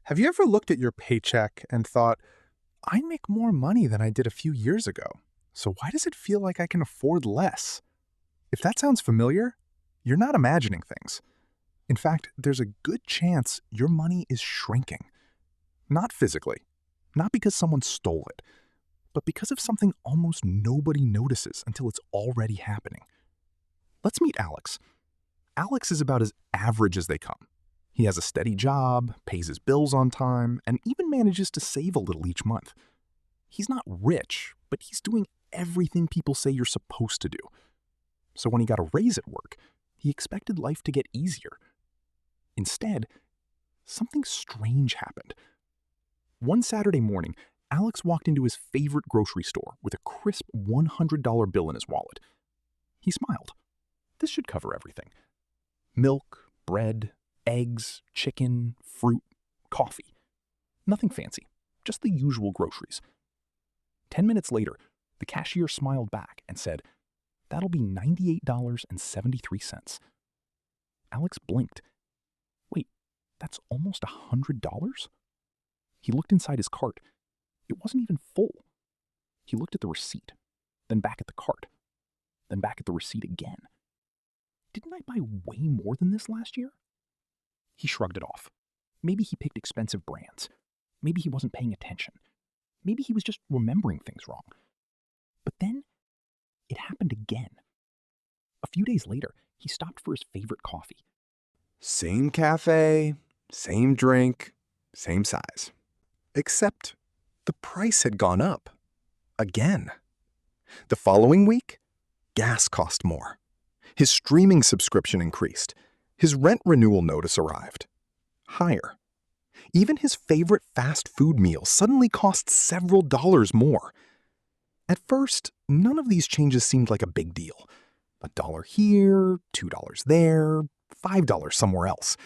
Have you ever looked at your paycheck and thought, I make more money than I did a few years ago, so why does it feel like I can afford less? If that sounds familiar, you're not imagining things. In fact, there's a good chance your money is shrinking. Not physically, not because someone stole it, but because of something almost nobody notices until it's already happening. Let's meet Alex. Alex is about as average as they come. He has a steady job, pays his bills on time, and even manages to save a little each month. He's not rich, but he's doing everything people say you're supposed to do. So when he got a raise at work, he expected life to get easier. Instead, something strange happened. One Saturday morning, Alex walked into his favorite grocery store with a crisp $100 bill in his wallet. He smiled. This should cover everything. Milk, bread, eggs, chicken, fruit, coffee. Nothing fancy, just the usual groceries. 10 minutes later, the cashier smiled back and said, "That'll be $98.73. Alex blinked. Wait, that's almost $100? He looked inside his cart. It wasn't even full. He looked at the receipt, then back at the cart, then back at the receipt again. Didn't I buy way more than this last year? He shrugged it off. Maybe he picked expensive brands. Maybe he wasn't paying attention. Maybe he was just remembering things wrong. But then, it happened again. A few days later, he stopped for his favorite coffee. Same cafe, same drink, same size. Except the price had gone up. Again. The following week, gas cost more. His streaming subscription increased. His rent renewal notice arrived. Higher. Even his favorite fast food meal suddenly cost several dollars more. At first, none of these changes seemed like a big deal. $1 here, $2 there, $5 somewhere else.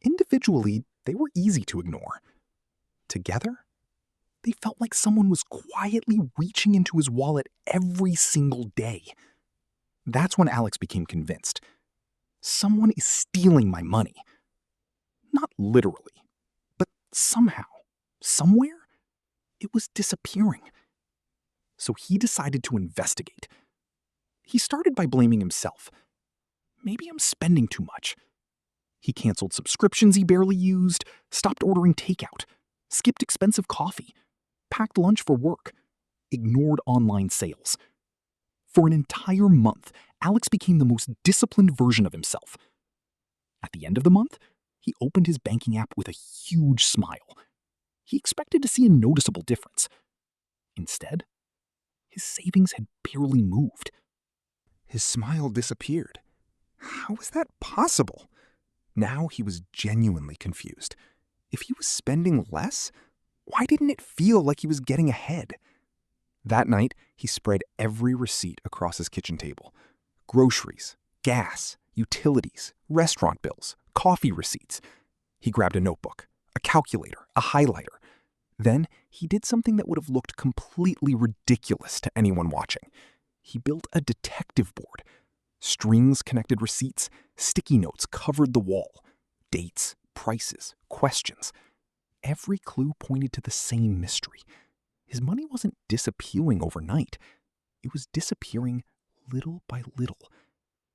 Individually, they were easy to ignore. Together, they felt like someone was quietly reaching into his wallet every single day. That's when Alex became convinced. Someone is stealing my money. Not literally, but somehow, somewhere, it was disappearing. So he decided to investigate. He started by blaming himself. Maybe I'm spending too much. He canceled subscriptions he barely used, stopped ordering takeout, skipped expensive coffee, packed lunch for work, ignored online sales. For an entire month, Alex became the most disciplined version of himself. At the end of the month, he opened his banking app with a huge smile. He expected to see a noticeable difference. Instead, his savings had barely moved. His smile disappeared. How was that possible? Now he was genuinely confused. If he was spending less, why didn't it feel like he was getting ahead? That night, he spread every receipt across his kitchen table. Groceries, gas, utilities, restaurant bills, coffee receipts. He grabbed a notebook, a calculator, a highlighter. Then he did something that would have looked completely ridiculous to anyone watching. He built a detective board. Strings connected receipts, sticky notes covered the wall. Dates, prices, questions. Every clue pointed to the same mystery. His money wasn't disappearing overnight. It was disappearing little by little.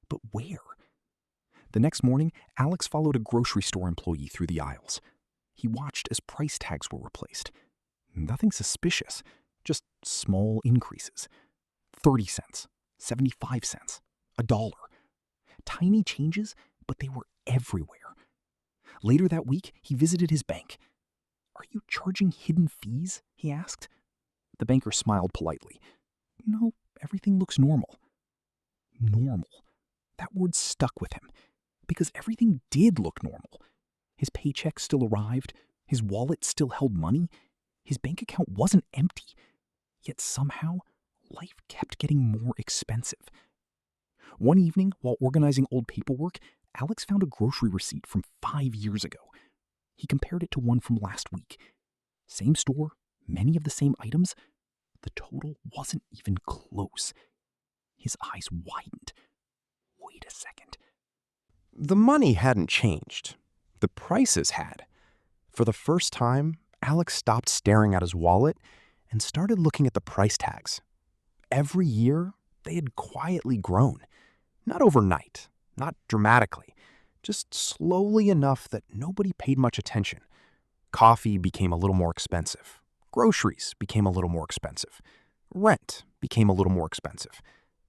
But where? The next morning, Alex followed a grocery store employee through the aisles. He watched as price tags were replaced. Nothing suspicious, just small increases. 30 cents, 75 cents, $1. Tiny changes, but they were everywhere. Later that week, he visited his bank. "Are you charging hidden fees?" he asked. The banker smiled politely. "No, everything looks normal." Normal. That word stuck with him, because everything did look normal. His paycheck still arrived, his wallet still held money, his bank account wasn't empty. Yet somehow, life kept getting more expensive. One evening, while organizing old paperwork, Alex found a grocery receipt from 5 years ago. He compared it to one from last week. Same store, many of the same items. The total wasn't even close. His eyes widened. Wait a second. The money hadn't changed. The prices had. For the first time, Alex stopped staring at his wallet and started looking at the price tags. Every year, they had quietly grown. Not overnight, not dramatically, just slowly enough that nobody paid much attention. Coffee became a little more expensive. Groceries became a little more expensive. Rent became a little more expensive.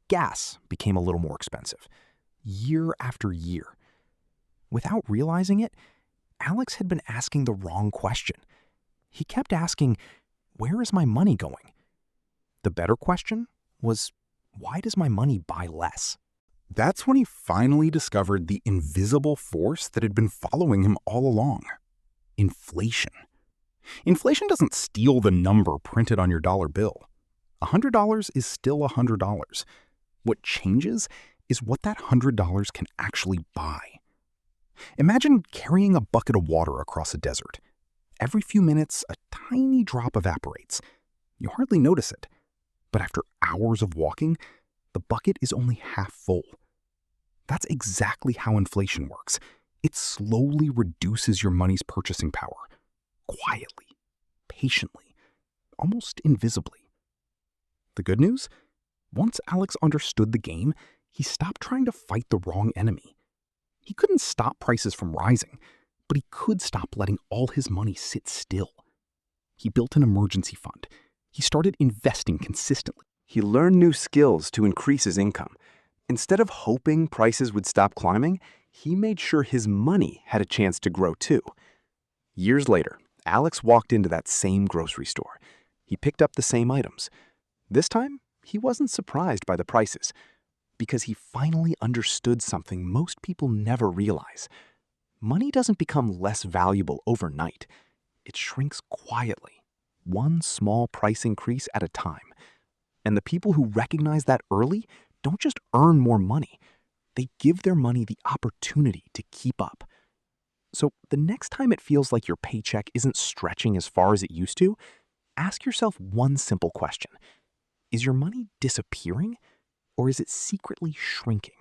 Gas became a little more expensive. Year after year. Without realizing it, Alex had been asking the wrong question. He kept asking, where is my money going? The better question was, why does my money buy less? That's when he finally discovered the invisible force that had been following him all along. Inflation. Inflation doesn't steal the number printed on your dollar bill. $100 is still $100. What changes is what that $100 can actually buy. Imagine carrying a bucket of water across a desert. Every few minutes, a tiny drop evaporates. You hardly notice it. But after hours of walking, the bucket is only half full. That's exactly how inflation works. It slowly reduces your money's purchasing power. Quietly, patiently, almost invisibly. The good news? Once Alex understood the game, he stopped trying to fight the wrong enemy. He couldn't stop prices from rising, but he could stop letting all his money sit still. He built an emergency fund. He started investing consistently. He learned new skills to increase his income. Instead of hoping prices would stop climbing, he made sure his money had a chance to grow too. Years later, Alex walked into that same grocery store. He picked up the same items. This time, he wasn't surprised by the prices, because he finally understood something most people never realize. Money doesn't become less valuable overnight. It shrinks quietly, one small price increase at a time. And the people who recognize that early don't just earn more money. They give their money the opportunity to keep up. So the next time it feels like your paycheck isn't stretching as far as it used to, ask yourself one simple question. Is your money disappearing, or is it secretly shrinking?